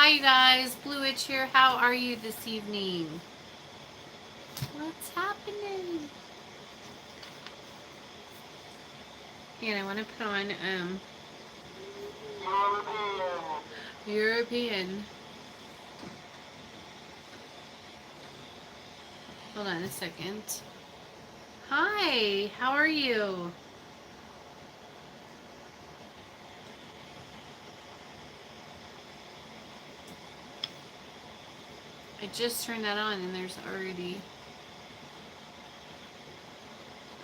Hi you guys, Blue Witch here. How are you this evening? What's happening? And I want to put on European. Hold on a second. Hi, how are you? I just turned that on and there's already...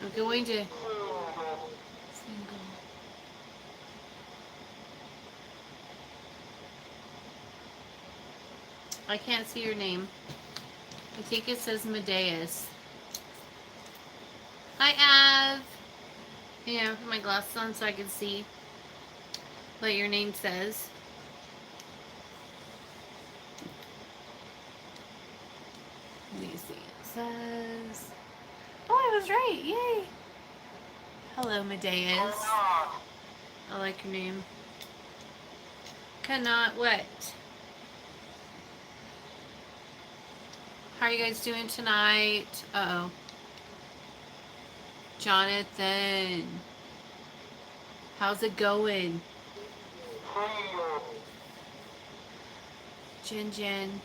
I'm going to... Single. I can't see your name. I think it says Medeus. Hi, Av. Yeah, put my glasses on so I can see what your name says. Let me see. It says... Oh, I was right. Yay. Hello, Medeus. I like your name. Cannot what? How are you guys doing tonight? Uh-oh. Jonathan. How's it going? Jen.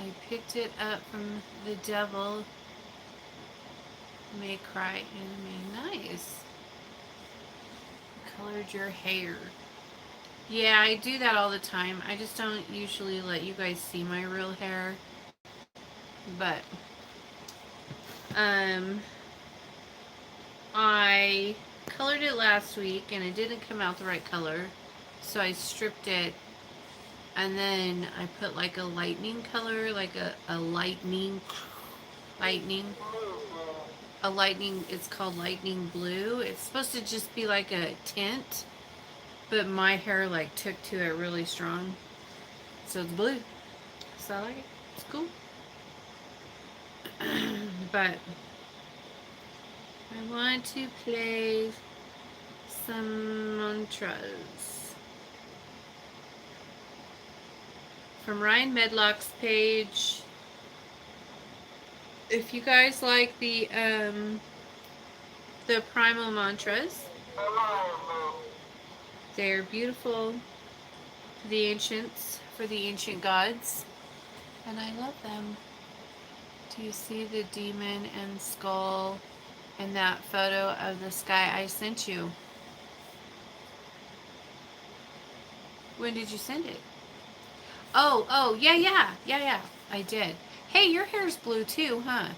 I picked it up from the devil. May cry enemy. Nice. Colored your hair. Yeah, I do that all the time. I just don't usually let you guys see my real hair. But I colored it last week and it didn't come out the right color. So I stripped it and then I put like a lightning color, like a lightning, it's called lightning blue. It's supposed to just be like a tint, but my hair like took to it really strong. So it's blue. So I like it. It's cool. But I want to play some mantras from Ryan Medlock's page. If you guys like the primal mantras, they're beautiful for the ancients, for the ancient gods, and I love them. Do you see the demon and skull in that photo of the sky I sent you? When did you send it? Oh, yeah, I did. Hey, your hair's blue too, huh?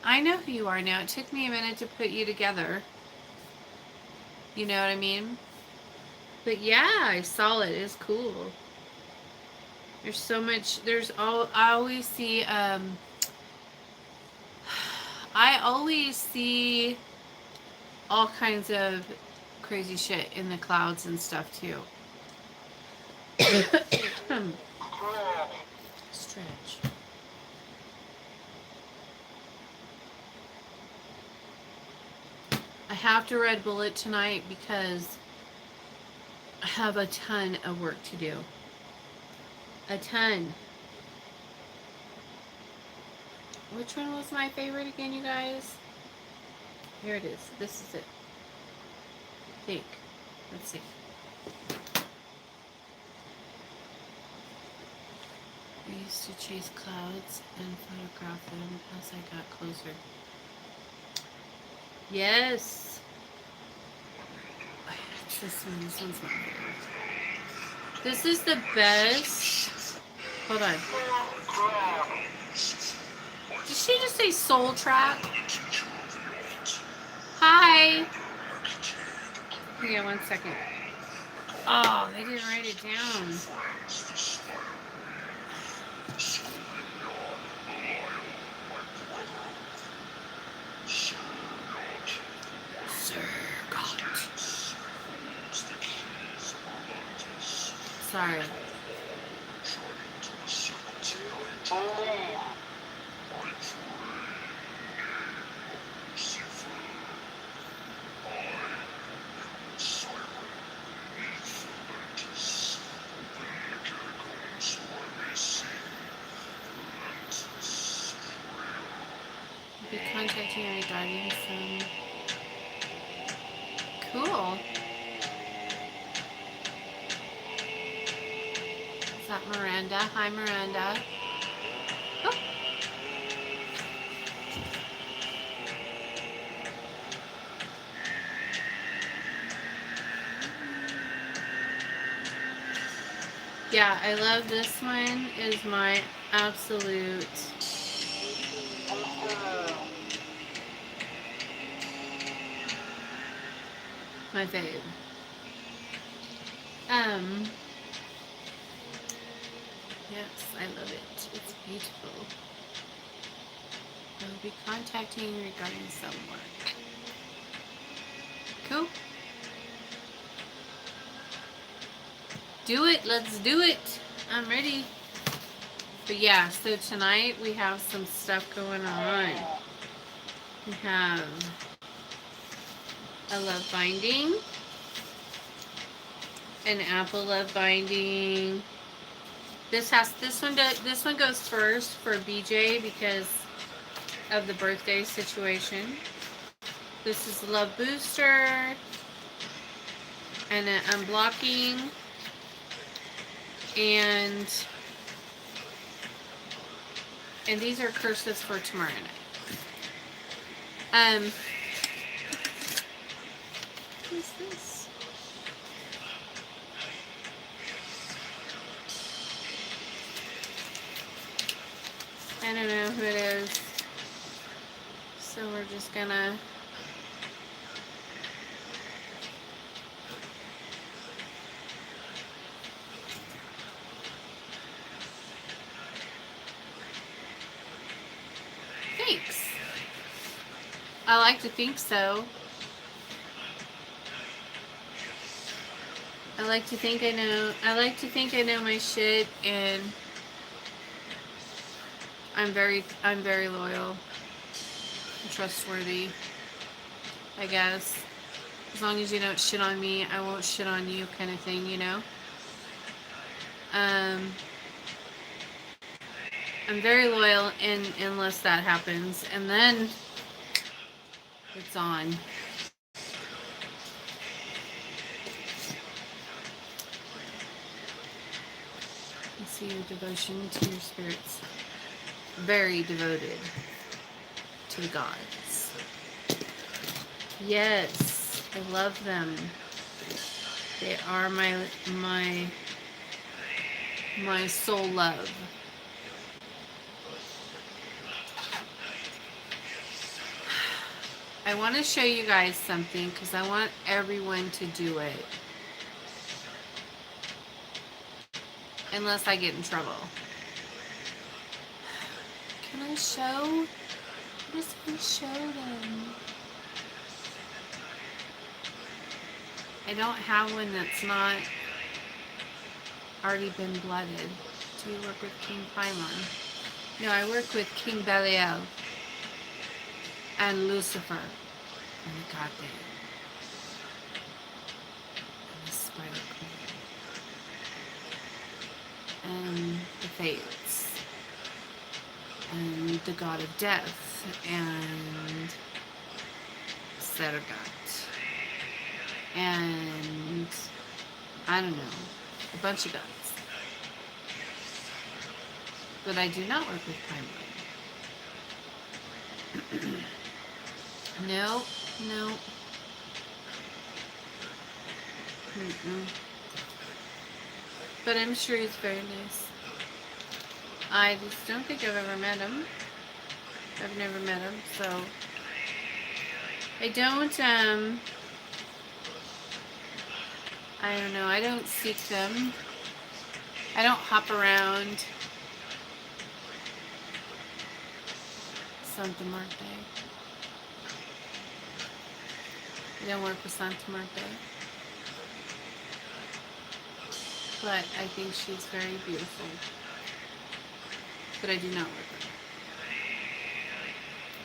I know who you are now. It took me a minute to put you together. You know what I mean? But yeah, I saw it. It's cool. There's so much. I always see, I always see all kinds of crazy shit in the clouds and stuff too. Stretch. I have to Red Bull it tonight because I have a ton of work to do. A ton. Which one was my favorite again, you guys? Here it is. This is it. I think. Let's see. I used to chase clouds and photograph them as I got closer. Yes. This one. This one's my favorite. This is the best. Hold on. Did she just say soul track? Hi. Hang on 1 second. Oh, they didn't write it down. Sorry. be contacting you regarding some... Cool. Is that Miranda? Hi, Miranda. Oh. Yeah, I love this one. Is my absolute my fave. Yes, I love it. It's beautiful. I will be contacting you regarding some work. Cool. Do it. Let's do it. I'm ready. But yeah, so tonight we have some stuff going on. We have a love binding, an apple love binding. This one goes first for BJ because of the birthday situation. This is love booster and an unblocking, and these are curses for tomorrow night. Who's this? I don't know who it is. So we're just gonna... Thanks. I like to think so. I like to think I know my shit, and I'm very loyal and trustworthy, I guess. As long as you don't shit on me, I won't shit on you, kind of thing, you know? I'm very loyal unless that happens, and then it's on. I see your devotion to your spirits. Very devoted to the gods. Yes, I love them. They are my soul love. I want to show you guys something because I want everyone to do it. Unless I get in trouble. Can I show? I'm just going to show them. I don't have one that's not already been blooded. Do you work with King Paimon? No, I work with King Belial and Lucifer and the Goddamn and the Spider Queen and the Fates and the God of Death and Sergat and I don't know, a bunch of gods. But I do not work with Paimon. No. But I'm sure he's very nice. I just don't think I've ever met him. I've never met him, so I don't, I don't know, I don't seek them. I don't hop around Santa Muerte. I don't work with Santa Muerte. But I think she's very beautiful. But I do not work with her.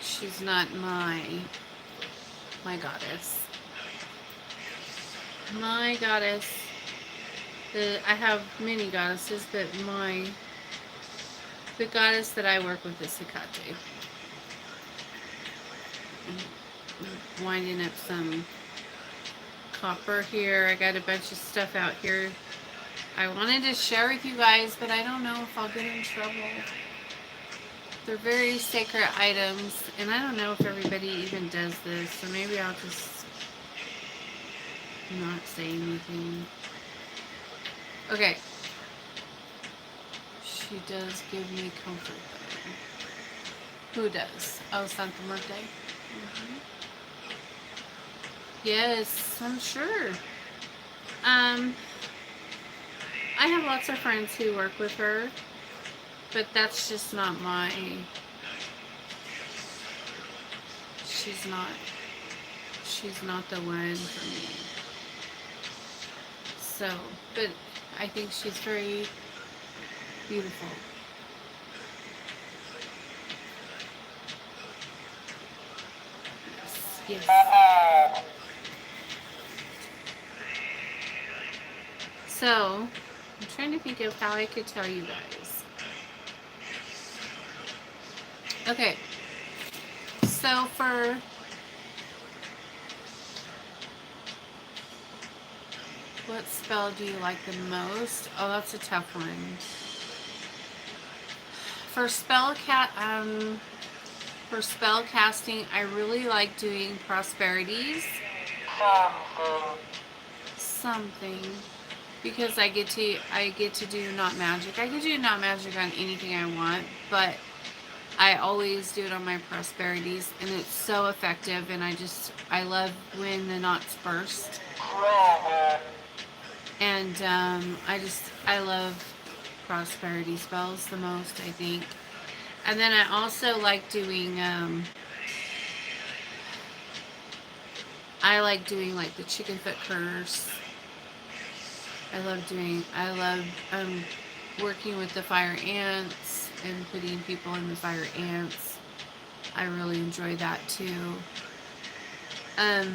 She's not my goddess. My goddess. I have many goddesses, but the goddess that I work with is Hecate. winding up some copper here. I got a bunch of stuff out here I wanted to share with you guys, but I don't know if I'll get in trouble. They're very sacred items, and I don't know if everybody even does this, so maybe I'll just not say anything. Okay. She does give me comfort, though. Who does? Oh, Santa Muerte. Mm-hmm. Yes, I'm sure. I have lots of friends who work with her, but that's just not my... She's not the one for me. So, but I think she's very beautiful. Yes. So, I'm trying to think of how I could tell you guys. Okay. So for what spell do you like the most? Oh, that's a tough one. For spell casting, I really like doing prosperities. Something. Because I get to do not magic. I can do not magic on anything I want, but I always do it on my prosperities, and it's so effective, and I love when the knots burst. And I love prosperity spells the most, I think. And then I also like doing like the chicken foot curse. I love working with the fire ants and putting people in the fire ants. I really enjoy that too. I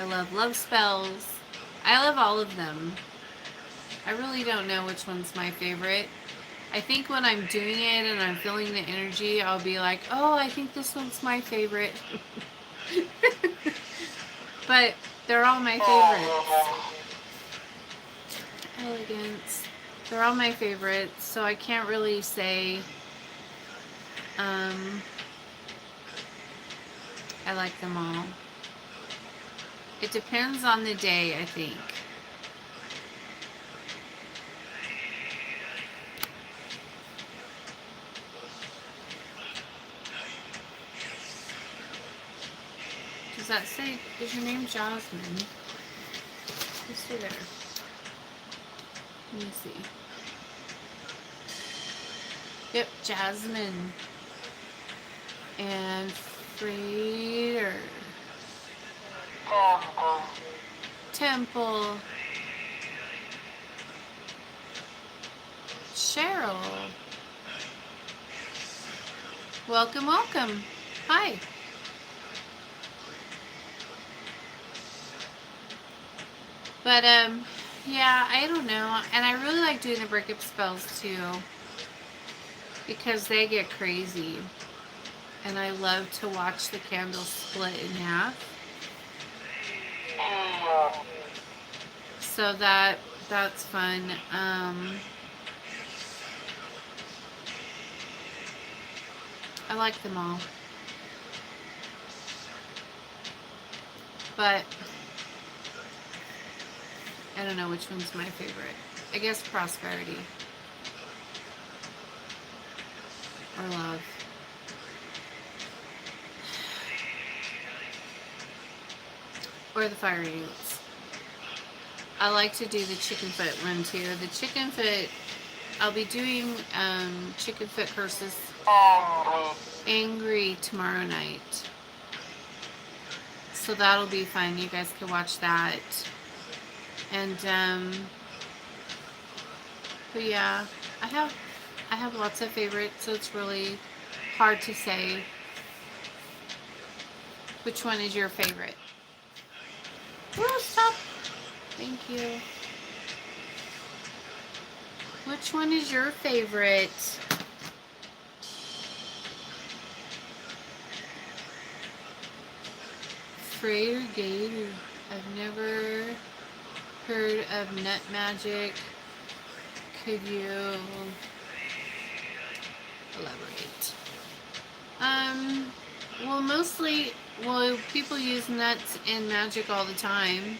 love spells. I love all of them. I really don't know which one's my favorite. I think when I'm doing it and I'm feeling the energy, I'll be like, oh, I think this one's my favorite. But they're all my favorites. Elegance. They're all my favorites, so I can't really say I like them all. It depends on the day, I think. Does that say, is your name Jasmine? Let's see there. Let me see. Yep, Jasmine. And Frater. Temple. Cheryl. Welcome, welcome. Hi. But, yeah, I don't know. And I really like doing the breakup spells, too. Because they get crazy. And I love to watch the candle split in half. So that's fun. I like them all. But I don't know which one's my favorite. I guess prosperity. Or love. Or the fire ants. I like to do the chicken foot one too. The chicken foot, I'll be doing chicken foot curses angry tomorrow night. So that'll be fun. You guys can watch that. And but yeah, I have lots of favorites, so it's really hard to say which one is your favorite. Oh, stop. Thank you. Which one is your favorite? Trader Gator. I've never heard of nut magic. Could you elaborate? Well, mostly, well, people use nuts in magic all the time.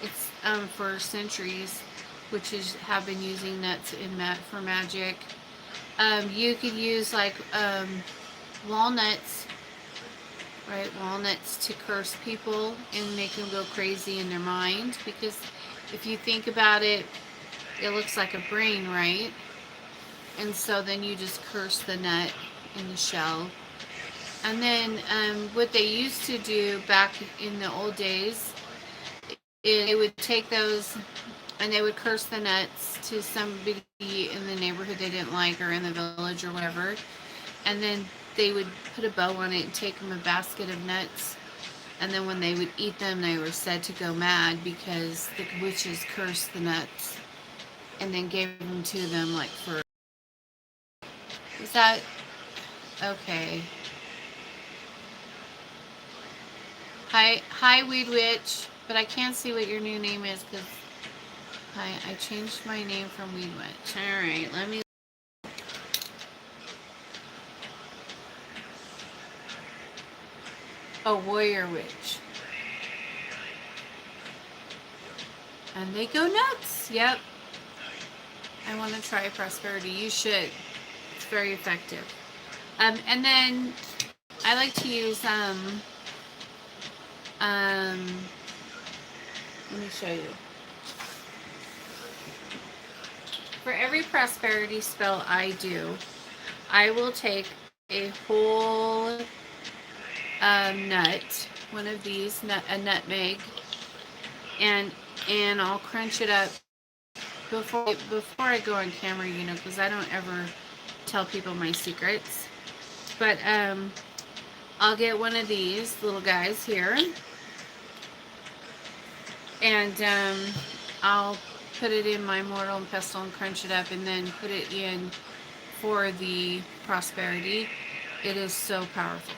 It's for centuries, witches have been using nuts in for magic. You could use like walnuts, right? Walnuts to curse people and make them go crazy in their mind. Because if you think about it, it looks like a brain, right? And so then you just curse the nut in the shell. And then what they used to do back in the old days is they would take those and they would curse the nuts to somebody in the neighborhood they didn't like or in the village or whatever. And then they would put a bow on it and take them a basket of nuts. And then when they would eat them, they were said to go mad because the witches cursed the nuts and then gave them to them like for... Is that... Okay. Hi, Weed Witch. But I can't see what your new name is because I changed my name from Weed Witch. Alright, let me... Oh, Warrior Witch. And they go nuts. Yep. I want to try Prosperity. You should. It's very effective. And then I like to use let me show you. For every prosperity spell I do, I will take a whole nut, one of these, a nutmeg, and I'll crunch it up before I go on camera, you know, because I don't ever tell people my secrets. But I'll get one of these little guys here, and I'll put it in my mortal and pestle and crunch it up, and then put it in for the prosperity. It is so powerful.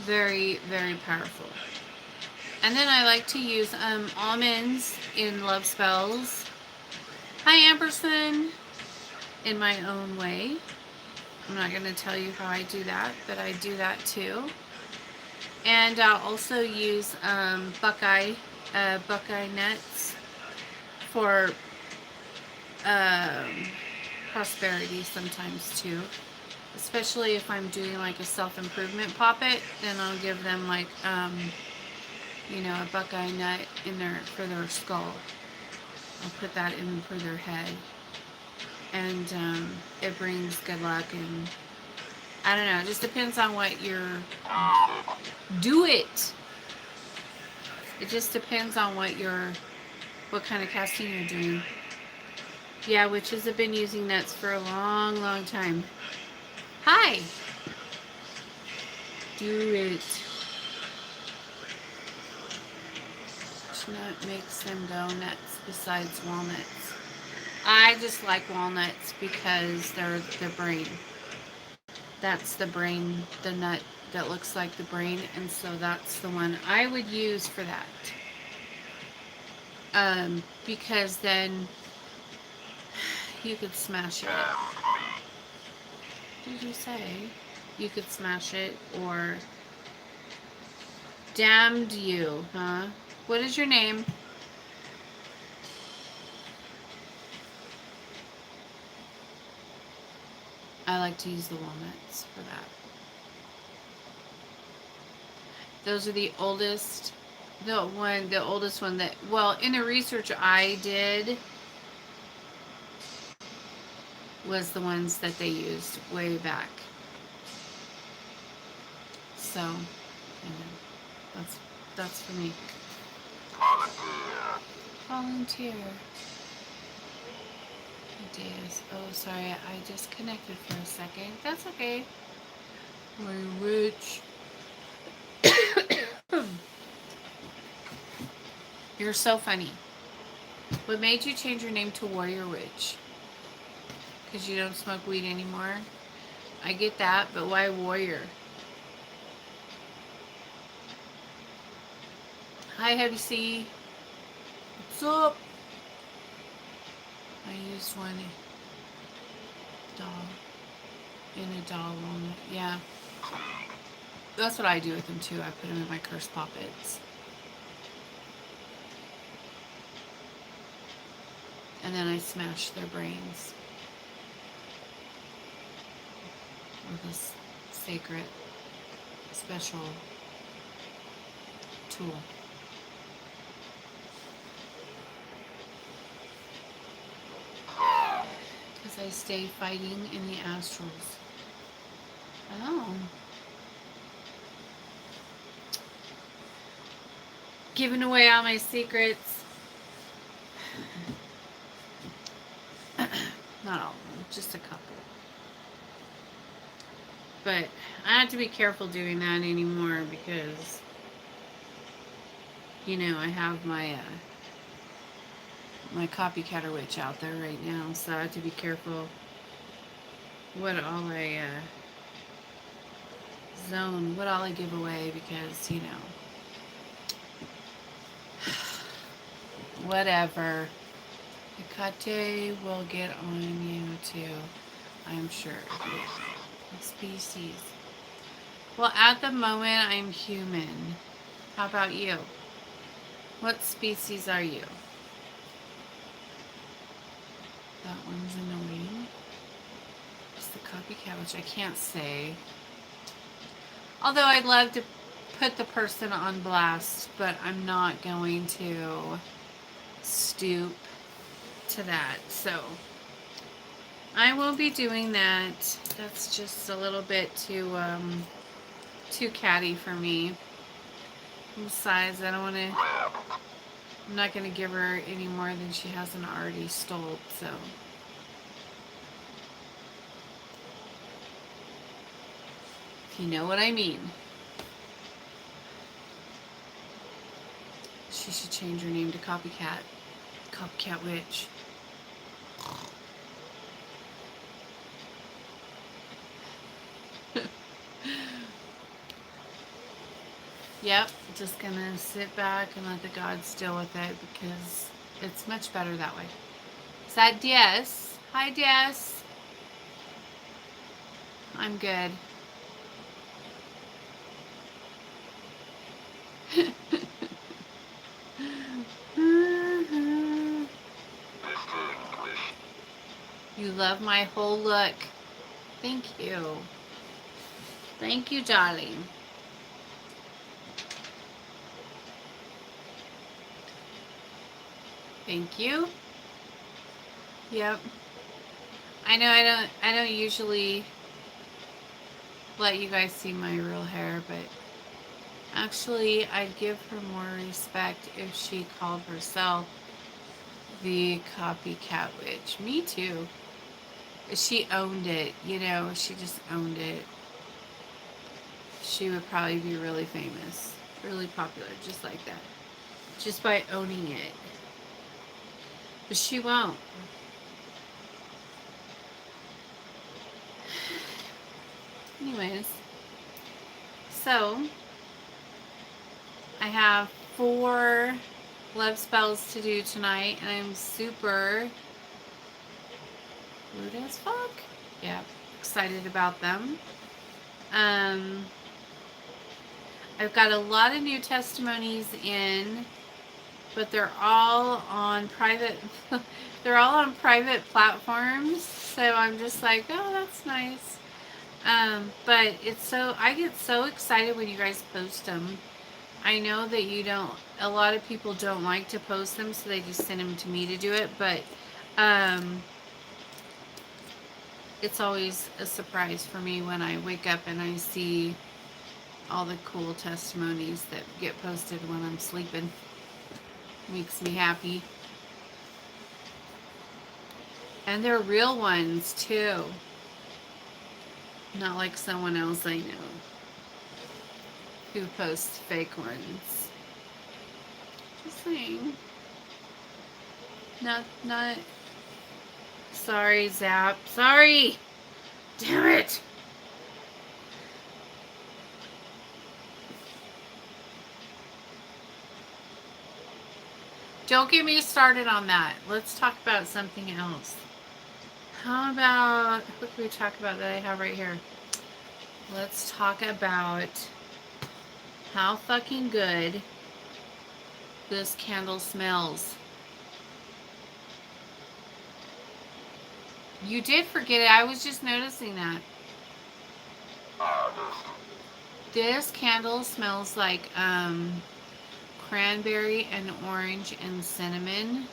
Very, very powerful. And then I like to use almonds in love spells. Hi, Amberson. In my own way. I'm not going to tell you how I do that, but I do that too. And I'll also use buckeye nuts for prosperity sometimes too. Especially if I'm doing like a self-improvement poppet, then I'll give them like, you know, a buckeye nut in there for their skull. I'll put that in for their head. And it brings good luck, and I don't know, it just depends on what you're... Do it! It just depends on what kind of casting you're doing. Yeah, witches have been using nuts for a long, long time. Hi! Do it. Which nut makes them go nuts besides walnuts? I just like walnuts because they're the brain. That's the brain, the nut that looks like the brain, and so that's the one I would use for that. Because then you could smash it. What did you say? You could smash it, or... Damned you, huh? What is your name? I like to use the walnuts for that. Those are the oldest, the oldest one that, well, in the research I did, was the ones that they used way back. So, yeah, that's for me. Volunteer. Ideas. Oh, sorry, I disconnected for a second. That's okay. We're rich. You're so funny. What made you change your name to Warrior Witch? Because you don't smoke weed anymore? I get that, but why Warrior? Hi, Heavy C. What's up? I used one doll in a doll walnut. Yeah. That's what I do with them too. I put them in my curse poppets. And then I smash their brains with this sacred special tool. Because I stay fighting in the astrals. Oh. Giving away all my secrets. Not all of them, just a couple. But I have to be careful doing that anymore because, you know, I have my my copycatter witch out there right now, so I have to be careful what all I what all I give away because, you know, whatever. Hecate will get on you too, I'm sure. Species. Well, at the moment, I'm human. How about you? What species are you? That one's annoying. It's the copycat, which I can't say. Although I'd love to put the person on blast, but I'm not going to stoop to that. So I will be doing that. That's just a little bit too catty for me. Besides, I don't want to. I'm not going to give her any more than she hasn't already stole. So. If you know what I mean. She should change her name to Copycat. Copycat Witch. Yep, just gonna sit back and let the gods deal with it because it's much better that way. Is that Des? Hi, Des. I'm good. You love my whole look. Thank you. Thank you, darling. Thank you. Yep. I know I don't usually let you guys see my real hair, but actually I'd give her more respect if she called herself the Copycat Witch. Me too. She owned it, you know, she just owned it. She would probably be really famous, really popular, just like that. Just by owning it. But she won't. Anyways, so I have 4 love spells to do tonight, and I'm super rude as fuck. Yeah, excited about them. I've got a lot of new testimonies in, but they're all on private. They're all on private platforms, so I'm just like, oh, that's nice. But it's so I get so excited when you guys post them. I know that you don't. A lot of people don't like to post them, so they just send them to me to do it. But it's always a surprise for me when I wake up and I see all the cool testimonies that get posted when I'm sleeping. Makes me happy. And they're real ones too. Not like someone else I know who posts fake ones. Just saying. Not sorry, Zap. Sorry! Damn it! Don't get me started on that. Let's talk about something else. How about, what can we talk about that I have right here? Let's talk about how fucking good this candle smells. You did forget it. I was just noticing that. This candle smells like cranberry and orange and cinnamon.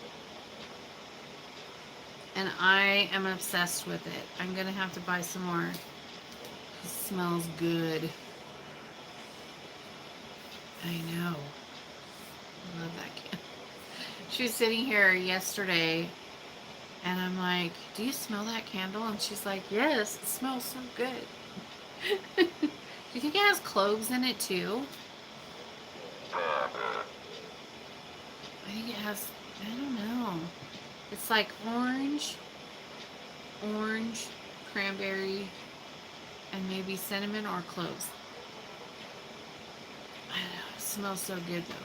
And I am obsessed with it. I'm going to have to buy some more. It smells good. I know. I love that candle. She was sitting here yesterday and I'm like, do you smell that candle? And she's like, yes, it smells so good. Do you think it has cloves in it too? I think it has, I don't know. It's like orange, cranberry, and maybe cinnamon or cloves. I don't know. It smells so good though.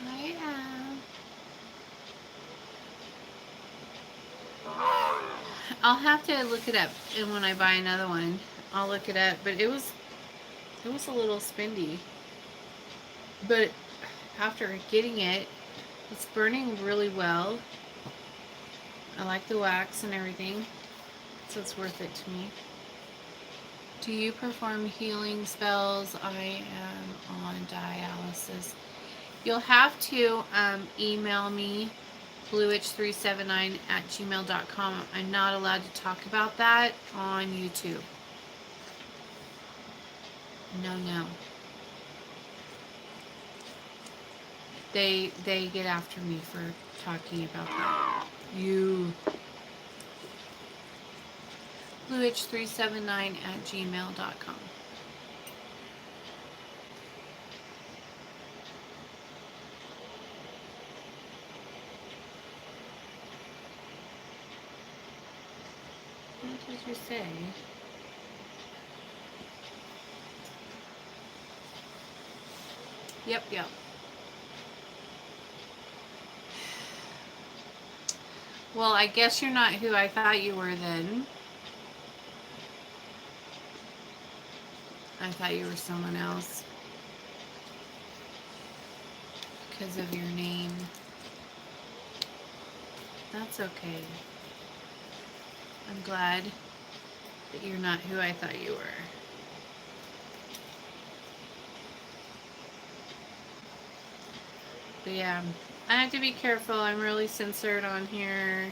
I am. I'll have to look it up, and when I buy another one, I'll look it up. But it was a little spendy. But after getting it, it's burning really well. I like the wax and everything, so it's worth it to me. Do you perform healing spells? I am on dialysis. You'll have to email me, bluewitch379@gmail.com. I'm not allowed to talk about that on YouTube. No. They get after me for talking about that. You. bluewitch379@gmail.com. What did you say? Yep. Well, I guess you're not who I thought you were then. I thought you were someone else because of your name. That's okay. I'm glad that you're not who I thought you were. But yeah, I have to be careful. I'm really censored on here.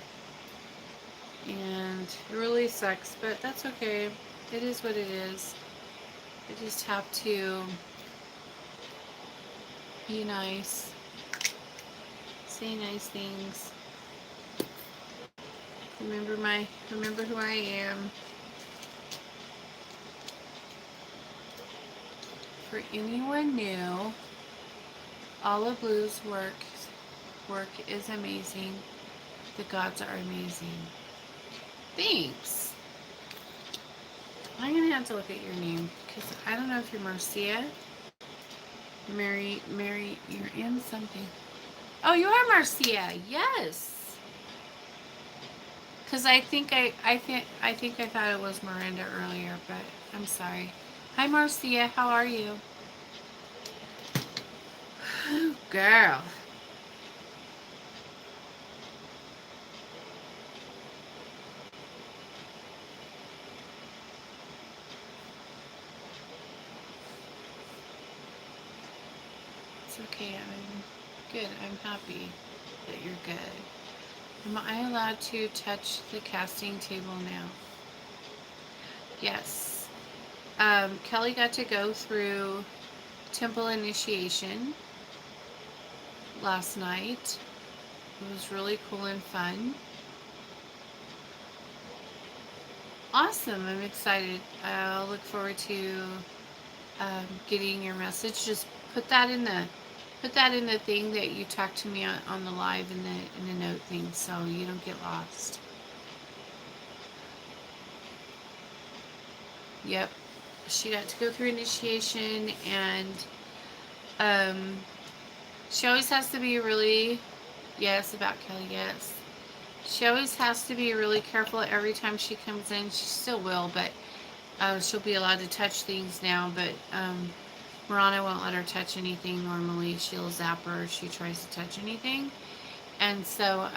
And it really sucks, but that's okay. It is what it is. I just have to be nice. Say nice things. Remember who I am. For anyone new, all of Blue's work is amazing. The gods are amazing. Thanks. I'm gonna have to look at your name because I don't know if you're Marcia. Mary, you're in something. Oh, you are Marcia. Yes. Because I think I thought it was Miranda earlier, but I'm sorry. Hi, Marcia. How are you? Girl. It's okay. I'm good. I'm happy that you're good. Am I allowed to touch the casting table now? Yes. Kelly got to go through temple initiation last night. It was really cool and fun. Awesome. I'm excited. I'll look forward to getting your message. Just put that in the thing that you talked to me on the live in the note thing, so you don't get lost. Yep. she got to go through initiation, and um, she always has to be really, yes, about Kelly, yes. She always has to be really careful every time she comes in. She still will, but she'll be allowed to touch things now, but Marana won't let her touch anything normally. She'll zap her if she tries to touch anything. And so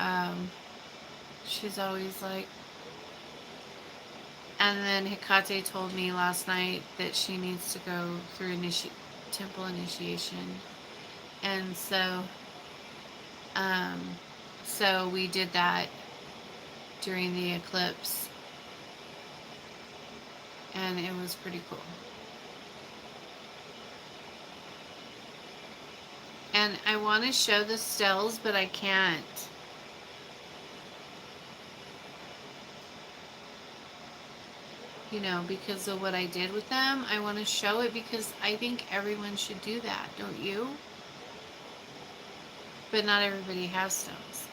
she's always like, and then Hecate told me last night that she needs to go through temple initiation. And um, so we did that during the eclipse. And it was pretty cool. And I want to show the stills, but I can't. You know, because of what I did with them. I want to show it because I think everyone should do that, don't you? But not everybody has stones.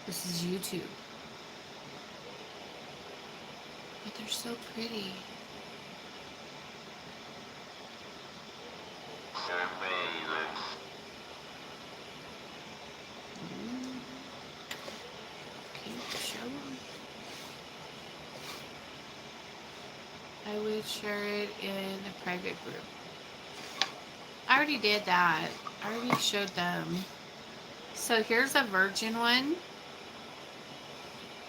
This is YouTube. But they're so pretty. Show them. I would share it in a private group. I already did that. I already showed them. So here's a virgin one.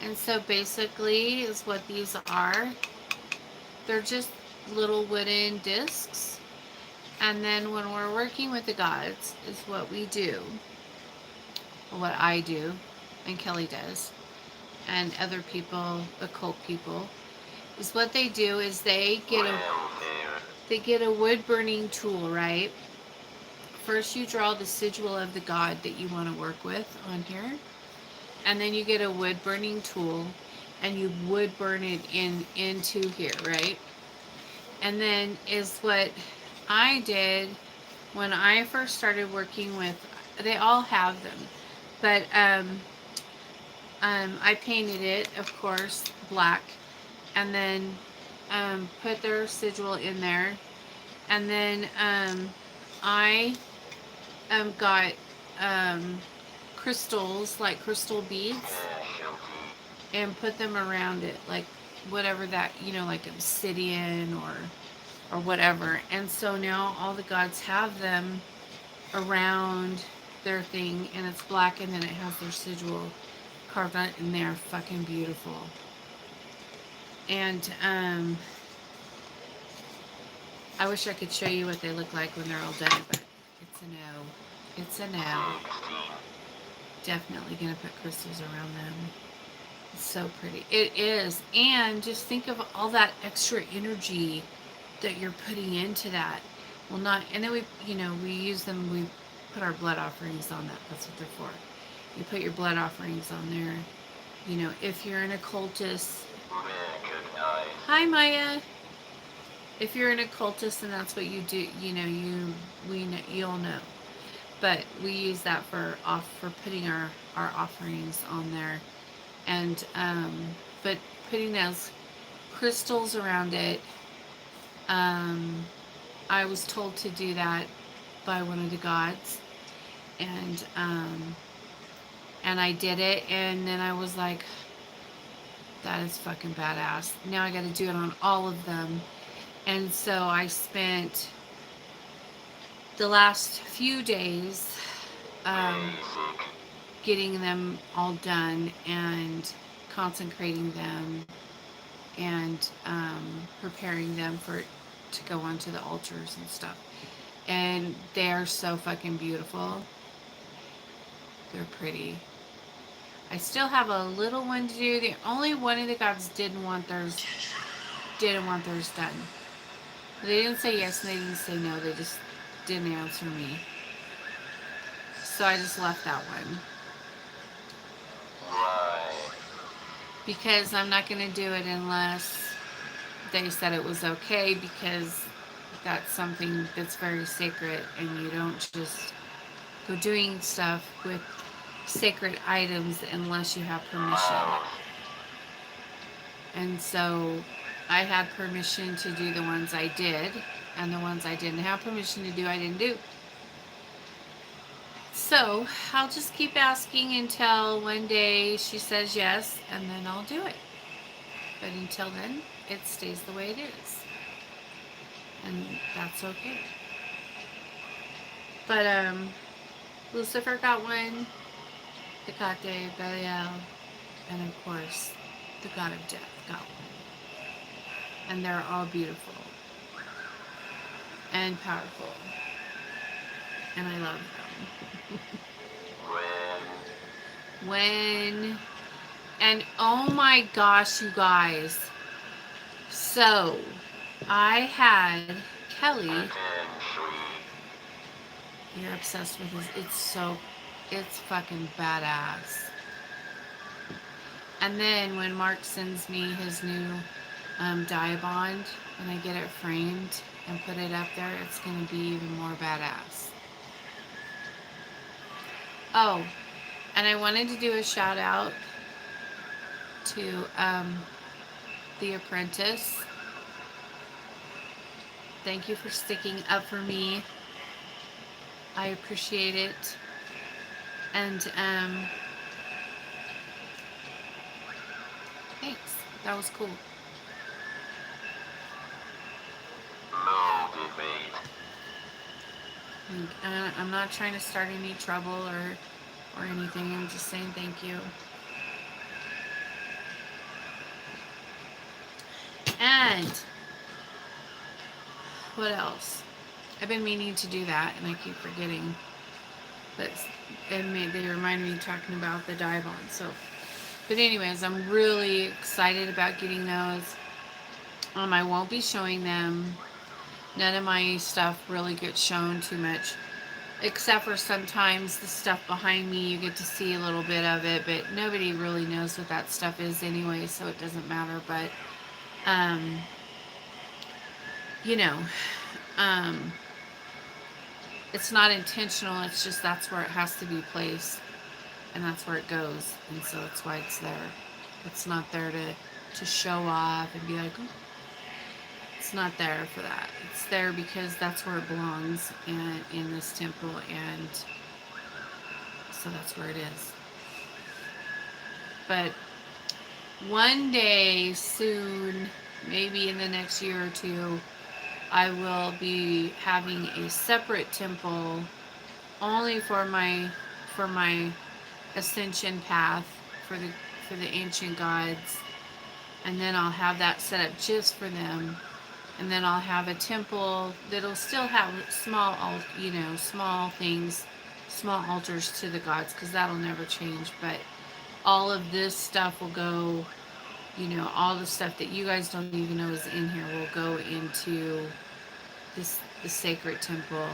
And so basically is what these are. They're just little wooden discs. And then when we're working with the gods is what we do. What I do. And Kelly does. And other people, occult people. Is what they do is they get a wood burning tool, right? First you draw the sigil of the god that you want to work with on here. And then you get a wood burning tool and you wood burn it into here, right? And then is what I did when I first started working with, they all have them, but I painted it, of course, black, and then put their sigil in there, and then I got crystals, like crystal beads, and put them around it, like whatever that, you know, like obsidian or whatever. And so now all the gods have them around their thing, and it's black, and then it has their sigil carved on it, and they're fucking beautiful. And I wish I could show you what they look like when they're all done, but it's a no. It's a no. Definitely gonna put crystals around them. It's so pretty. It is. And just think of all that extra energy that you're putting into that. Well, not, and then we, you know, we use them, we put our blood offerings on that. That's what they're for. You put your blood offerings on there. You know, if you're an occultist. Hi, Maya. If you're an occultist and that's what you do, you know, you'll know. But we use that for putting our offerings on there. And but putting those crystals around it, I was told to do that by one of the gods, and I did it, and then I was like, that is fucking badass. Now I got to do it on all of them. And so I spent the last few days getting them all done and consecrating them and preparing them to go onto the altars and stuff. And they're so fucking beautiful. They're pretty. I still have a little one to do. The only one of the gods didn't want theirs done. They didn't say yes and they didn't say no. They just didn't answer me. So I just left that one. Because I'm not going to do it unless they said it was okay, because that's something that's very sacred, and you don't just go doing stuff with sacred items unless you have permission. And so I had permission to do the ones I did, and the ones I didn't have permission to do, I didn't do. So I'll just keep asking until one day she says yes, and then I'll do it. But until then, it stays the way it is. And that's okay. But Lucifer got one, Hecate, Belial, and of course, the god of death got one. And they're all beautiful and powerful. And I love them. When and oh my gosh, you guys. So I had Kelly. You're obsessed with this. It's fucking badass. And then when Mark sends me his new Diabond, and I get it framed and put it up there, it's going to be even more badass. Oh, and I wanted to do a shout out to The Apprentice. Thank you for sticking up for me. I appreciate it. And thanks. That was cool. I'm not trying to start any trouble or anything. I'm just saying thank you. And what else? I've been meaning to do that, and I keep forgetting. But they remind me talking about the Diabond. So, but anyways, I'm really excited about getting those. I won't be showing them. None of my stuff really gets shown too much, except for sometimes the stuff behind me. You get to see a little bit of it, but nobody really knows what that stuff is anyway, so it doesn't matter. But you know, it's not intentional. It's just that's where it has to be placed, and that's where it goes, and so that's why it's there. It's not there to show off and be like, oh. It's not there for that. It's there because that's where it belongs, and in this temple, and so that's where it is. But one day soon, maybe in the next year or two, I will be having a separate temple only for my ascension path for the ancient gods, and then I'll have that set up just for them. And then I'll have a temple that'll still have small things, small altars to the gods, because that'll never change. But all of this stuff will go, all the stuff that you guys don't even know is in here will go into the sacred temple.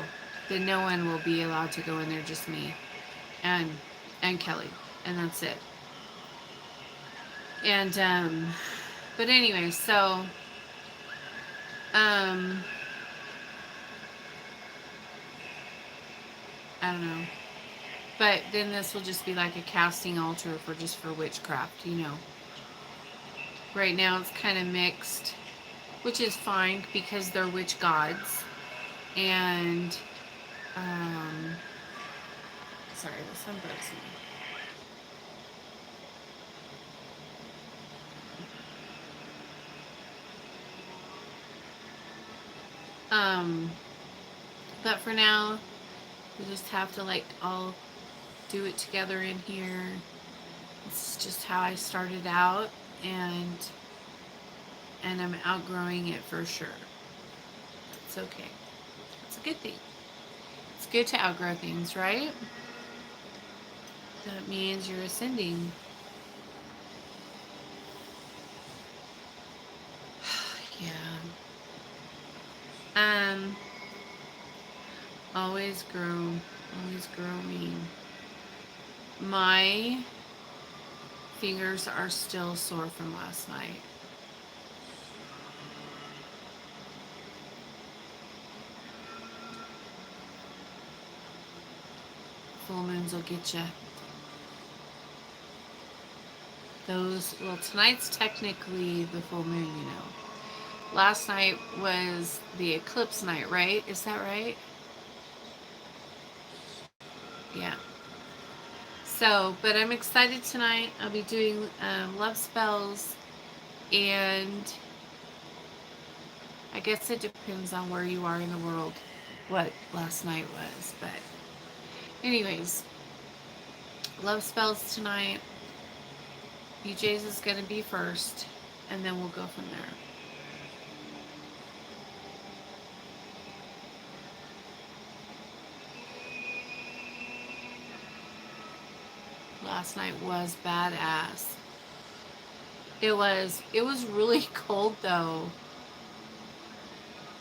That no one will be allowed to go in there, just me and Kelly, and that's it. And but anyway, so. I don't know. But then this will just be like a casting altar for witchcraft, Right now it's kind of mixed, which is fine because they're witch gods. And, sorry, the sun bugs me. But for now, we just have to all do it together in here. This is just how I started out, and I'm outgrowing it for sure. It's okay. It's a good thing. It's good to outgrow things, right? That means you're ascending. Yeah. Always growing. My fingers are still sore from last night. Full moons will get you. Tonight's technically the full moon, Last night was the eclipse night, right? Is that right? Yeah. So, but I'm excited tonight. I'll be doing love spells, and I guess it depends on where you are in the world, what last night was. But, anyways, love spells tonight. BJ's is going to be first, and then we'll go from there. Last night was badass. It was really cold though.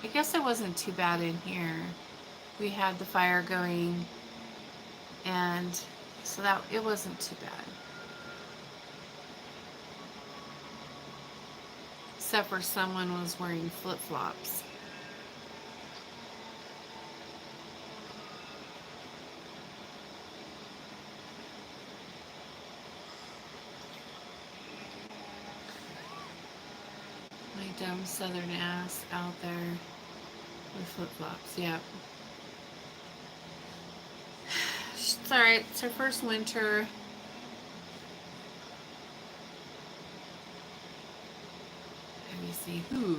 I guess it wasn't too bad in here. We had the fire going, and so that it wasn't too bad. Except for someone was wearing flip-flops. My dumb southern ass out there with flip-flops. Yeah. It's alright. It's her first winter. Let me see. Who?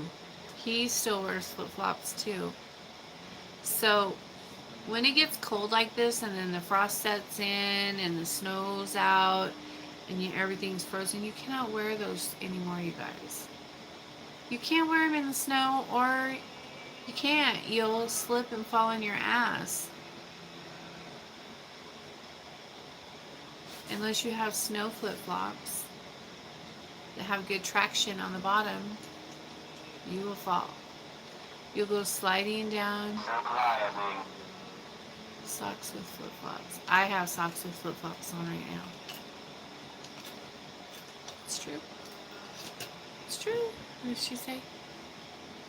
He still wears flip-flops too. So when it gets cold like this and then the frost sets in and the snow's out and everything's frozen, you cannot wear those anymore, you guys. You can't wear them in the snow, or you can't. You'll slip and fall on your ass. Unless you have snow flip-flops that have good traction on the bottom, you will fall. You'll go sliding down. Socks with flip-flops. I have socks with flip-flops on right now. It's true. It's true. What did she say?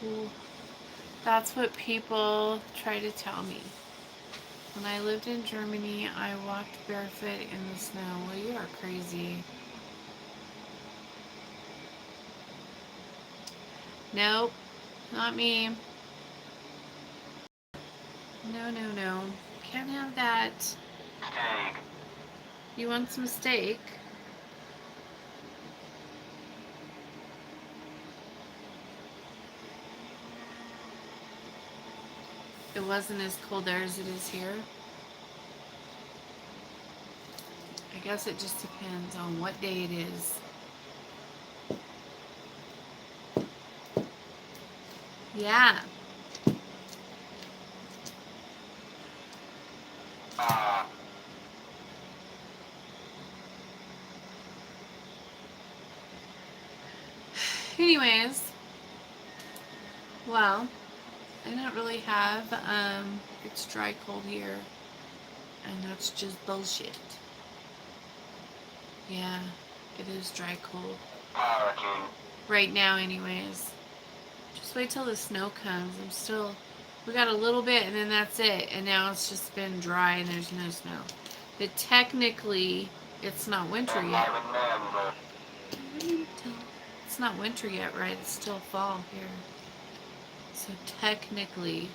Ooh. That's what people try to tell me. When I lived in Germany, I walked barefoot in the snow. Well, you are crazy. Nope, not me. No, no, no. Can't have that. Steak. You want some steak? It wasn't as cold there as it is here. I guess it just depends on what day it is. Yeah. Anyways, well, I don't really have, it's dry cold here, and that's just bullshit. Yeah, it is dry cold. Right now, anyways. Just wait till the snow comes. We got a little bit, and then that's it. And now it's just been dry, and there's no snow. But technically, it's not winter yet. It's not winter yet, right? It's still fall here. So technically,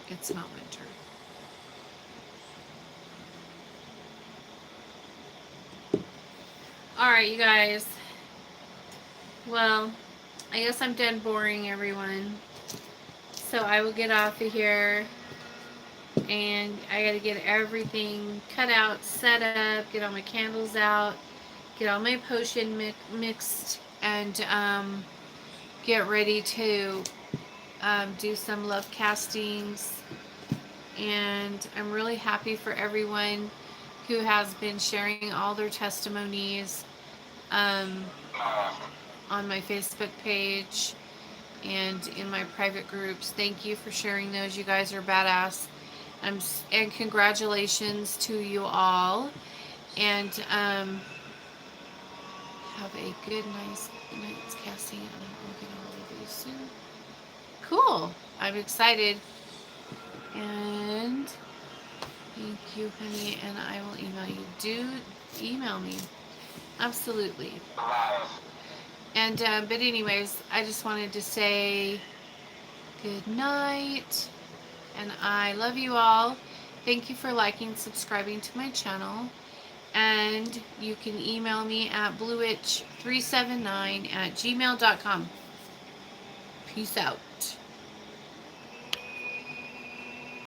it's not winter. Alright, you guys. Well, I guess I'm done boring everyone. So I will get off of here. And I gotta get everything cut out, set up, get all my candles out, get all my potion mixed, and get ready to do some love castings. And I'm really happy for everyone who has been sharing all their testimonies on my Facebook page and in my private groups. Thank you for sharing those. You guys are badass. And congratulations to you all. And have a good, nice night's casting. And I'll get all of you soon. Cool. I'm excited. And thank you, honey. And I will email you. Do email me. Absolutely. And but anyways, I just wanted to say good night, and I love you all. Thank you for liking, subscribing to my channel, and you can email me at bluewitch379@gmail.com. Peace out.